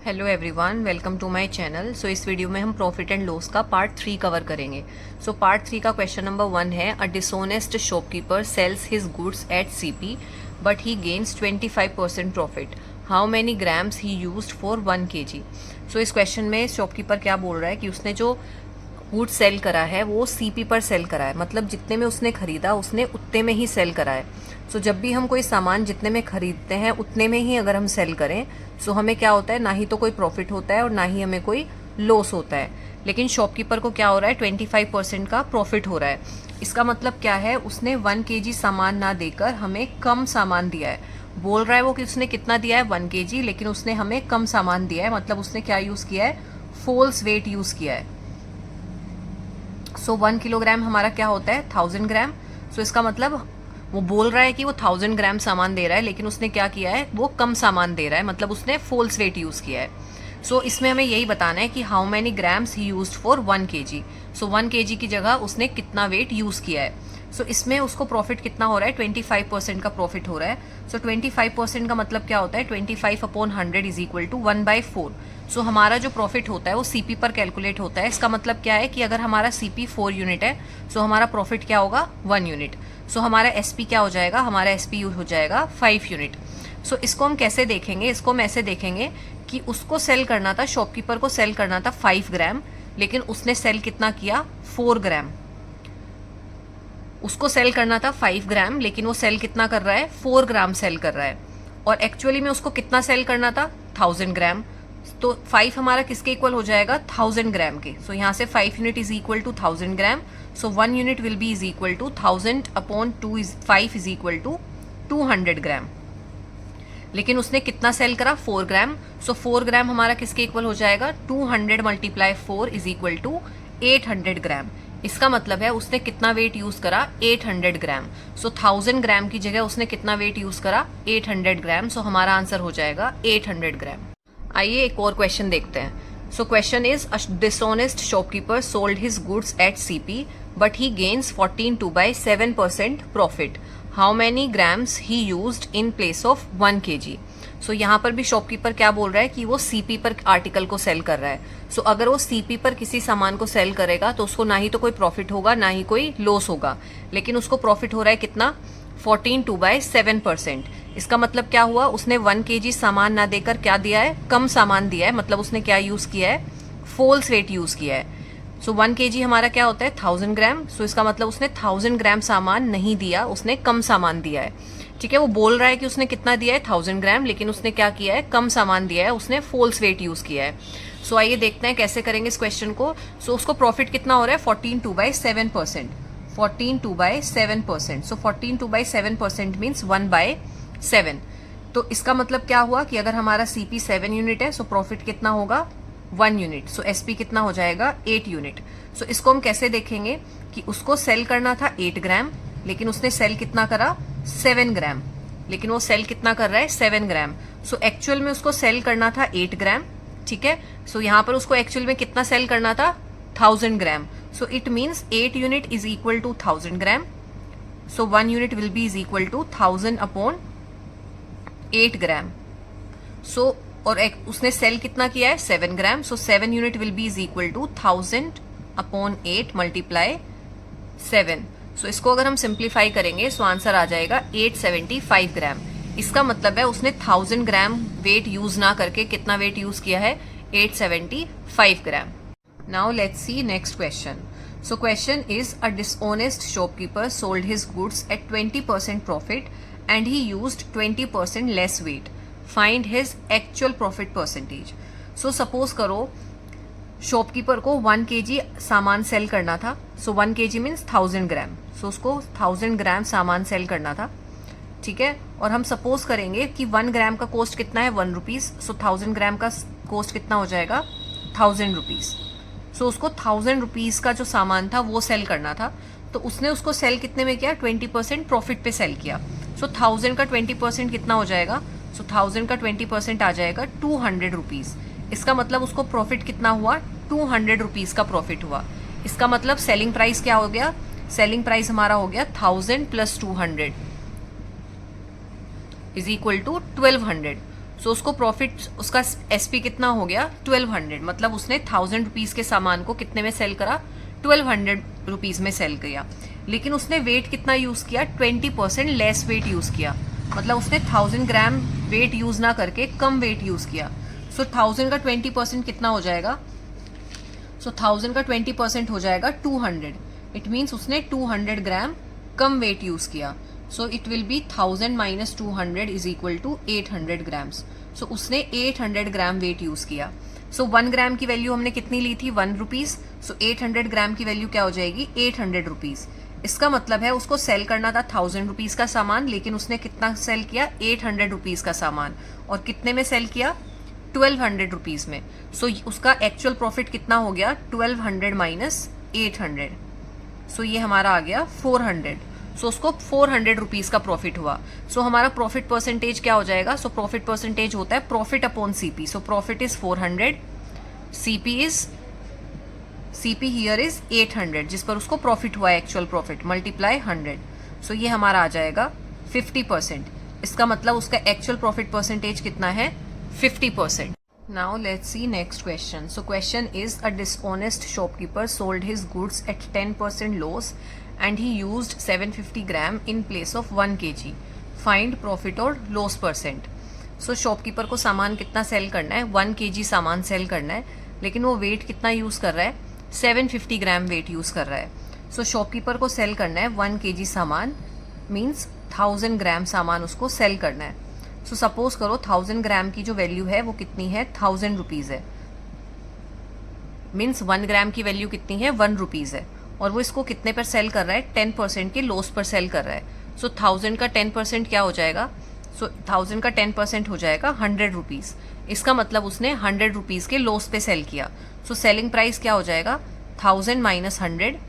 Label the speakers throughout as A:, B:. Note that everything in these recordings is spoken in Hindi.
A: Hello everyone, welcome to my channel. So इस वीडियो में हम प्रॉफिट एंड लॉस का पार्ट 3 कवर करेंगे। सो पार्ट 3 का क्वेश्चन नंबर 1 है, a dishonest shopkeeper sells his goods at CP but he gains 25% profit. How many grams he used for 1 kg। So इस क्वेश्चन में शॉपकीपर क्या बोल रहा है कि उसने जो गुड सेल करा है वो सीपी पर सेल करा है, मतलब जितने में उसने खरीदा उसने उतने में ही सेल करा है। सो जब भी हम कोई सामान जितने में खरीदते हैं उतने में ही अगर हम सेल करें सो हमें क्या होता है, ना ही तो कोई प्रॉफिट होता है और ना ही हमें कोई लॉस होता है। लेकिन शॉपकीपर को क्या हो रहा है, 25% का प्रॉफिट हो रहा है। इसका मतलब क्या है, उसने 1 kg सामान ना देकर हमें कम सामान दिया है। बोल रहा है वो कि उसने कितना दिया है, 1 kg, लेकिन उसने हमें कम सामान दिया है। मतलब उसने क्या यूज किया है, फॉल्स वेट यूज किया है। सो 1 किलोग्राम हमारा क्या होता है, 1000 ग्राम। सो इसका मतलब वो बोल रहा है कि वो 1000 ग्राम सामान दे रहा है, लेकिन उसने क्या किया है, वो कम सामान दे रहा है, मतलब उसने फॉल्स वेट यूज किया है। सो इसमें हमें यही बताना है कि how many grams he used for 1 kg। So 1 kg की जगह उसने कितना वेट यूज किया है। सो इसमें उसको प्रॉफिट कितना हो रहा है, 25% का प्रॉफिट हो रहा है। सो 25% का मतलब क्या होता है, 25/100 इज इक्वल टू 1/4। सो हमारा जो प्रॉफिट होता है वो सीपी पर कैलकुलेट होता है। इसका मतलब क्या है कि अगर हमारा सीपी 4 यूनिट है सो हमारा प्रॉफिट क्या होगा, 1 यूनिट। सो हमारा एसपी क्या हो जाएगा, हमारा एसपी हो जाएगा 5 यूनिट। सो इसको हम कैसे देखेंगे, इसको हम ऐसे देखेंगे कि उसको सेल करना था, शॉपकीपर को सेल करना था 5 ग्राम, लेकिन उसने सेल कितना किया, 4 ग्राम। उसको सेल करना था 5 ग्राम, लेकिन वो सेल कितना कर रहा है, 4 ग्राम सेल कर रहा है। और एक्चुअली में उसको कितना सेल करना था, 1000 ग्राम। तो 5 हमारा किसके इक्वल हो जाएगा, 1000 ग्राम के। सो यहाँ से 5 unit is equal to 1000 gram. So 1 unit will be is equal to 1000/5 is equal to 200 gram. लेकिन उसने कितना सेल करा, 4 ग्राम। सो 4 ग्राम हमारा किसके इक्वल हो जाएगा, 200 × 4 इज इक्वल टू 800 ग्राम। इसका मतलब है उसने कितना वेट यूज करा, 800 ग्राम। सो 1000 ग्राम की जगह उसने कितना वेट यूज करा, 800 ग्राम। सो हमारा आंसर हो जाएगा 800 ग्राम। आइए एक और क्वेश्चन देखते हैं। सो question is, a dishonest shopkeeper sold his goods at CP but he gains 14/7% profit. How many grams he used in place of 1 kg। सो यहाँ पर भी शॉपकीपर क्या बोल रहा है कि वो सीपी पर आर्टिकल को सेल कर रहा है। सो अगर वो सीपी पर किसी सामान को सेल करेगा तो उसको ना ही तो कोई प्रॉफिट होगा ना ही कोई लॉस होगा, लेकिन उसको प्रॉफिट हो रहा है कितना, 14/7%। इसका मतलब क्या हुआ, उसने 1 kg सामान ना देकर क्या दिया है, कम सामान दिया है। मतलब उसने क्या यूज किया है, फॉल्स वेट यूज किया है। सो 1 kg हमारा क्या होता है, 1000 ग्राम। सो इसका मतलब उसने 1000 ग्राम सामान नहीं दिया, उसने कम सामान दिया है। ठीक है, वो बोल रहा है कि उसने कितना दिया है, 1000 ग्राम, लेकिन उसने क्या किया है, कम सामान दिया है, उसने फॉल्स वेट यूज किया है। सो आइए देखते हैं कैसे करेंगे इस क्वेश्चन को। सो उसको प्रॉफिट कितना हो रहा है, 14/7%। 14/7%। सो 14/7% मीन्स 1/7। तो इसका मतलब क्या हुआ कि अगर हमारा सीपी 7 यूनिट है सो प्रॉफिट कितना होगा, 1 यूनिट। सो एसपी कितना हो जाएगा, 8 यूनिट। सो इसको हम कैसे देखेंगे कि उसको सेल करना था 8 ग्राम, लेकिन उसने सेल कितना करा, 7 ग्राम। लेकिन वो सेल कितना कर रहा है, 7 ग्राम। सो एक्चुअल में उसको सेल करना था 8 ग्राम। ठीक है, सो यहाँ पर उसको एक्चुअल में कितना सेल करना था, 1000 gram. So it means 8 unit is equal to 1000 gram. So 1 unit will be is equal to 1000/8 gram. So और उसने सेल कितना किया है, 7 gram. So 7 unit will be is equal to 1000/8 × 7। So इसको अगर हम सिंप्लीफाई करेंगे सो आंसर आ जाएगा 875 ग्राम। इसका मतलब है उसने 1000 ग्राम वेट यूज ना करके कितना वेट यूज किया है, 875 gram. Now let's see next question. So question is, a dishonest shopkeeper sold his goods at 20% profit and he used 20% less weight. Find his actual profit percentage. So suppose करो शॉपकीपर को 1 kg सामान सेल करना था। सो 1 kg मीन्स 1000 ग्राम। सो उसको 1000 ग्राम सामान सेल करना था। ठीक है, और हम सपोज करेंगे कि 1 ग्राम का कॉस्ट कितना है, 1 रुपीज। सो 1000 ग्राम का कॉस्ट कितना हो जाएगा, 1000 रुपीज। सो उसको 1000 रुपीज का जो सामान था वो सेल करना था। तो उसने उसको सेल कितने में किया, 20% प्रॉफिट पे सेल किया। सो 1000 का 20% कितना हो जाएगा, सो 1000 का 20% आ जाएगा 200 रुपीज। इसका मतलब उसको प्रॉफिट कितना हुआ, 200 रुपीज का प्रॉफिट हुआ। इसका मतलब सेलिंग प्राइस क्या हो गया, सेलिंग प्राइस हमारा हो गया 1000 + 200 इज इक्वल टू 1200। सो उसको प्रॉफिट, उसका एसपी कितना हो गया 1200, मतलब उसने 1000 रुपीज के सामान को कितने में सेल करा, 1200 रुपीज में सेल किया। लेकिन उसने वेट कितना यूज किया, 20% लेस वेट यूज किया, मतलब उसने 1000 ग्राम वेट यूज ना करके कम वेट यूज किया। सो 1000 का 20% कितना हो जाएगा, सो 1000 का 20% हो जाएगा 200। इट मीन्स उसने 200 ग्राम कम वेट यूज किया। So it will be 1000 minus 200 is equal to 800 grams. So उसने 800 ग्राम वेट यूज किया। सो 1 ग्राम की वैल्यू हमने कितनी ली थी, 1 रुपीज। सो 800 ग्राम की वैल्यू क्या हो जाएगी, 800 रुपीज। इसका मतलब है उसको सेल करना था 1000 रुपीज का सामान, लेकिन उसने कितना सेल किया, 800 रुपीज का सामान। और कितने में सेल किया, 1200 रुपीज में। सो उसका एक्चुअल प्रॉफिट कितना हो गया, 1200 माइनस 800। सो ये हमारा आ गया 400। सो उसको 400 रुपीज का प्रॉफिट हुआ। सो हमारा प्रॉफिट परसेंटेज क्या हो जाएगा, सो प्रॉफिट परसेंटेज होता है profit upon CP. So profit is 400, CP here is 800, जिस पर उसको प्रॉफिट हुआ है, एक्चुअल प्रॉफिट मल्टीप्लाई 100। सो ये हमारा आ जाएगा 50%। इसका मतलब उसका एक्चुअल प्रॉफिट परसेंटेज कितना है, 50%. Now let's see next question. So question is, a dishonest shopkeeper sold his goods at 10% loss and he used 750 gram in place of 1 kg. Find profit और loss percent. So shopkeeper को सामान कितना सेल करना है, 1 kg सामान सेल करना है, लेकिन वो वेट कितना यूज कर रहा है, 750 ग्राम वेट यूज कर रहा है। So shopkeeper को सेल करना है 1 kg सामान, मीन्स 1000 ग्राम सामान उसको सेल करना है। सो सपोज करो 1000 ग्राम की जो वैल्यू है वो कितनी है, 1000 रुपीज है, मीन्स 1 ग्राम की वैल्यू कितनी है, 1 रुपीज है। और वो इसको कितने पर सेल कर रहा है, 10% के लॉस पर सेल कर रहा है। सो 1000 का 10% क्या हो जाएगा, सो 1000 का 10% हो जाएगा 100 रुपीज। इसका मतलब उसने 100 रुपीज के लॉस पे सेल किया। सो सेलिंग प्राइस क्या हो जाएगा, 1000 minus 100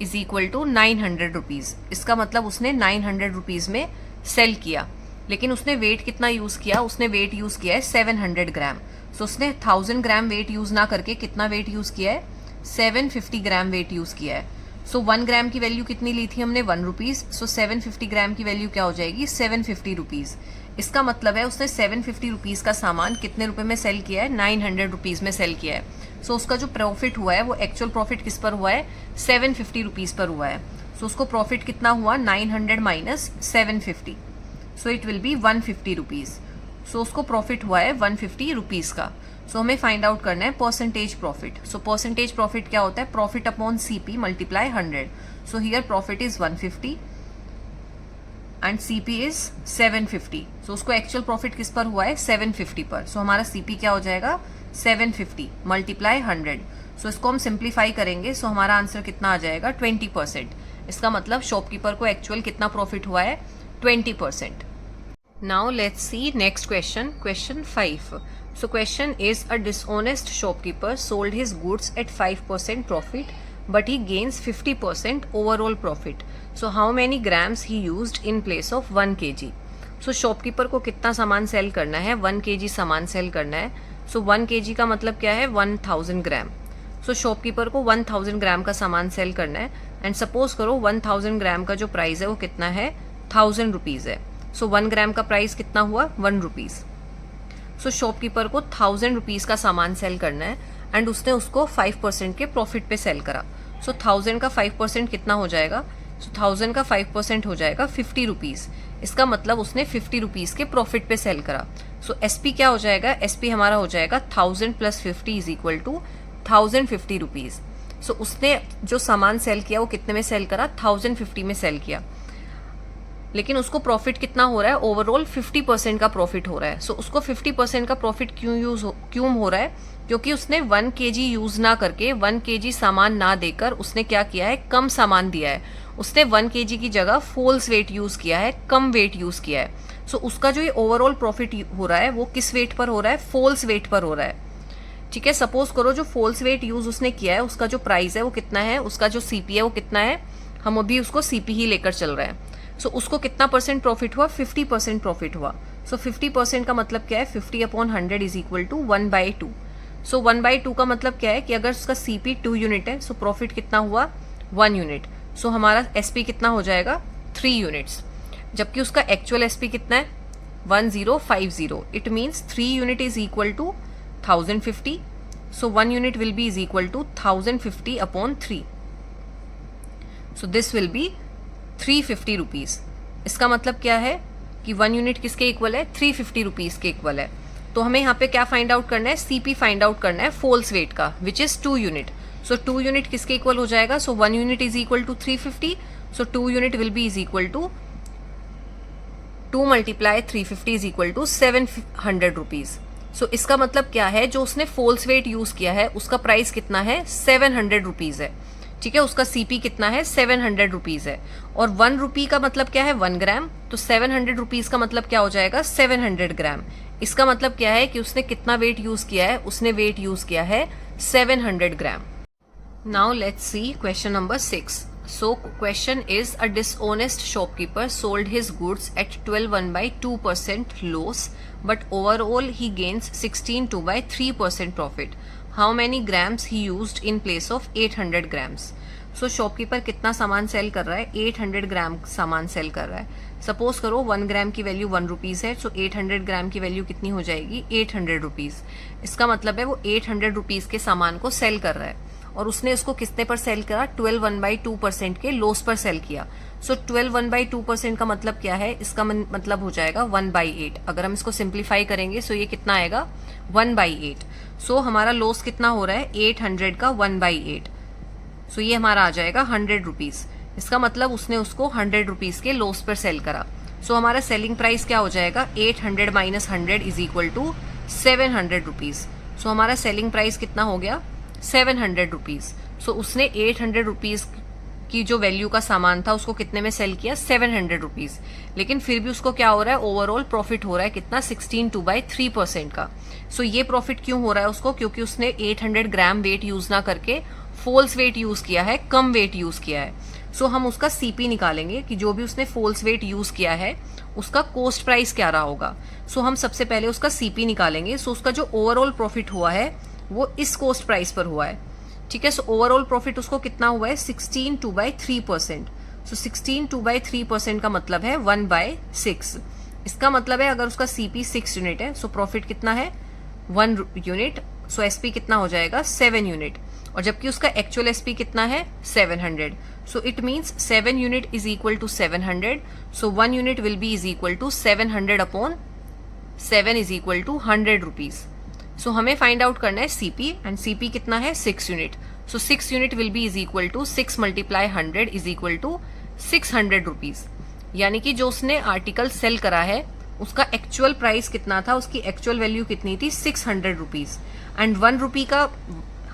A: is equal to 900 rupees. इसका मतलब उसने 900 रुपीज में सेल किया, लेकिन उसने वेट कितना यूज किया, उसने वेट यूज किया है 700 ग्राम। सो उसने 1000 ग्राम वेट यूज ना करके कितना वेट यूज किया है, 750 ग्राम वेट यूज किया है। सो 1 ग्राम की वैल्यू कितनी ली थी हमने, 1 रुपीज। सो 750 ग्राम की वैल्यू क्या हो जाएगी, 750 रुपीज। इसका मतलब है उसने 750 रुपीज का सामान कितने रुपए में सेल किया है, 900 रुपीज में सेल किया है। सो उसका जो प्रॉफिट हुआ है वो एक्चुअल प्रॉफिट किस पर हुआ है, 750 रुपीज पर हुआ है। सो उसको प्रॉफिट कितना हुआ, 900 minus 750, so it will be 150 rupees. So उसको प्रॉफिट हुआ है 150 रुपीज का। सो हमें फाइंड आउट करना है percentage profit. So percentage profit क्या होता है, profit upon CP multiply 100। So here profit is 150 and CP is 750। सो उसको एक्चुअल प्रॉफिट किस पर हुआ है, 750 पर। सो हमारा सीपी क्या हो जाएगा, 750 मल्टीप्लाई 100। सो इसको हम सिंप्लीफाई करेंगे, सो हमारा आंसर कितना आ जाएगा, 20%। इसका मतलब शॉपकीपर को एक्चुअल कितना प्रॉफिट हुआ है, 20%. Now let's see next question, question 5. So question is, a dishonest shopkeeper sold his goods at 5% profit but he gains 50% overall profit. So how many grams he used in place of 1 kg? So shopkeeper को कितना सामान सेल करना है, 1 kg सामान सेल करना है। So 1 kg का मतलब क्या है, 1000 ग्राम। सो शॉपकीपर को 1000 ग्राम का सामान सेल करना है एंड सपोज करो 1000 ग्राम का जो प्राइस है वो कितना है, 1000 रुपीज है। सो 1 ग्राम का प्राइस कितना हुआ, 1 रुपीज। सो शॉपकीपर को 1000 रुपीज का सामान सेल करना है एंड उसने उसको 5% के प्रॉफिट पे सेल करा। सो 1000 का 5% कितना हो जाएगा, सो 1000 का 5% हो जाएगा 50 रुपीज। इसका मतलब उसने 50 रुपीज के प्रॉफिट पे सेल करा। सो एसपी क्या हो जाएगा, एसपी हमारा हो जाएगा 1000 plus 50 is equal to 1050 rupees. So उसने जो सामान सेल किया वो कितने में सेल करा, 1050 में सेल किया, लेकिन उसको प्रॉफिट कितना हो रहा है, ओवरऑल 50% का प्रॉफिट हो रहा है। सो उसको 50% का प्रॉफिट क्यों हो रहा है, क्योंकि उसने 1 kg यूज ना करके 1 kg सामान ना देकर उसने क्या किया है, कम सामान दिया है। उसने 1 kg की जगह फॉल्स वेट यूज किया है, कम वेट यूज किया है। सो उसका जो ये ओवरऑल प्रॉफिट हो रहा है वो किस वेट पर हो रहा है, फॉल्स वेट पर हो रहा है। ठीक है, सपोज करो जो फॉल्स वेट यूज उसने किया है उसका जो प्राइस है वो कितना है, उसका जो सीपी है वो कितना है, हम अभी उसको सीपी ही लेकर चल रहे हैं। सो उसको कितना परसेंट प्रॉफिट हुआ, 50% प्रॉफिट हुआ। सो 50% का मतलब क्या है, 50 अपॉन 100 इज इक्वल टू 1/2। सो 1/2 का मतलब क्या है कि अगर उसका सीपी 2 यूनिट है सो प्रॉफिट कितना हुआ, 1 यूनिट। सो हमारा एसपी कितना हो जाएगा, 3 यूनिट्स, जबकि उसका एक्चुअल एसपी कितना है, 1050. It means 3 unit is equal to 1050. So 1 unit will be is equal to 1050 upon 3. So this will be 350 rupees. इसका मतलब क्या है कि 1 यूनिट किसके इक्वल है, 350 रुपीज के इक्वल है. तो हमें यहाँ पे क्या फाइंड आउट करना है, सीपी फाइंड आउट करना है फोल्स वेट का, which is 2 unit. So 2 unit किसके इक्वल हो जाएगा, so 1 unit is equal to 350. So 2 unit will be is equal to 2 multiply 350 is equal to 700 rupees. So इसका मतलब क्या है, जो उसने फोल्स वेट यूज किया है उसका प्राइस कितना है, 700 रुपीज है. ठीक है, उसका सीपी कितना है, 700 रुपीज है. और 1 रुपी का मतलब क्या है, 1 ग्राम. तो 700 रुपीज का मतलब क्या हो जाएगा, 700 ग्राम. इसका मतलब क्या है कि उसने कितना वेट यूज किया है, उसने वेट यूज किया है 700 gram. Now let's see question number 6. So question is, a dishonest shopkeeper sold his goods at 12.1/2% loss, but overall he gains 16.2/3% profit. How many grams he used in place of 800 grams? So shopkeeper कितना सामान सेल कर रहा है, 800 ग्राम सामान सेल कर रहा है. सपोज करो 1 ग्राम की वैल्यू 1 रुपीज है, सो 800 ग्राम की वैल्यू कितनी हो जाएगी, 800 रुपीज. इसका मतलब है वो 800 रुपीज के सामान को सेल कर रहा है और उसने इसको कितने पर सेल करा, 12.1/2% के लॉस पर सेल किया. सो 12.1/2% का मतलब क्या है, इसका मतलब हो जाएगा 1/8. अगर हम इसको सिंप्लीफाई करेंगे सो ये कितना आएगा, 1/8. सो हमारा लॉस कितना हो रहा है, 800 का 1/8. सो ये हमारा आ जाएगा 100 रुपीज. इसका मतलब उसने उसको 100 रुपीज के लॉस पर सेल करा. सो हमारा सेलिंग प्राइस क्या हो जाएगा, 800 minus 100 is equal to 700 rupees. So हमारा सेलिंग प्राइस कितना हो गया, 700 रुपीज. सो उसने 800 रुपीज की जो वैल्यू का सामान था उसको कितने में सेल किया, 700 रुपीज. लेकिन फिर भी उसको क्या हो रहा है, ओवरऑल प्रॉफिट हो रहा है कितना, 16.2/3% का. सो ये प्रॉफिट क्यों हो रहा है उसको, क्योंकि उसने 800 ग्राम वेट यूज ना करके फोल्स वेट यूज किया है, कम वेट यूज किया है. सो हम उसका सीपी निकालेंगे कि जो भी उसने फोल्स वेट यूज किया है उसका कॉस्ट प्राइस क्या रहा होगा. सो हम सबसे पहले उसका सीपी निकालेंगे. सो उसका जो ओवरऑल प्रॉफिट हुआ है वो इस कॉस्ट प्राइस पर हुआ है. ठीक है, सो ओवरऑल प्रॉफिट उसको कितना हुआ है, 16.2/3%. सो 16.2/3% का मतलब है 1/6. इसका मतलब है अगर उसका सीपी 6 यूनिट है, सो प्रॉफिट कितना है, 1 यूनिट. सो एसपी कितना हो जाएगा, 7 यूनिट. और जबकि उसका एक्चुअल एसपी कितना है, 700. So it means 7 unit is equal to 700. So 1 unit will be is equal to 700 upon 7 is equal to 100 rupees. So हमें फाइंड आउट करना है सीपी, एंड सीपी कितना है, 6 unit. So 6 unit will be is equal to 6 multiply 100 is equal to 600 rupees. यानी कि जो उसने आर्टिकल सेल करा है उसका एक्चुअल प्राइस कितना था, उसकी एक्चुअल वैल्यू कितनी थी, 600 रुपीज. एंड 1 रुपी का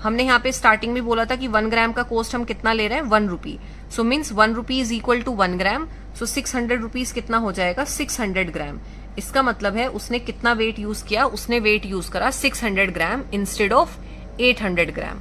A: हमने यहाँ पे स्टार्टिंग में बोला था कि 1 ग्राम का कॉस्ट हम कितना ले रहे हैं, 1 rupee. So means 1 rupee is equal to 1 gram. So 600 rupees कितना हो जाएगा, 600 ग्राम. इसका मतलब है उसने कितना वेट यूज किया, उसने वेट यूज करा 600 ग्राम इंस्टेड ऑफ 800 ग्राम.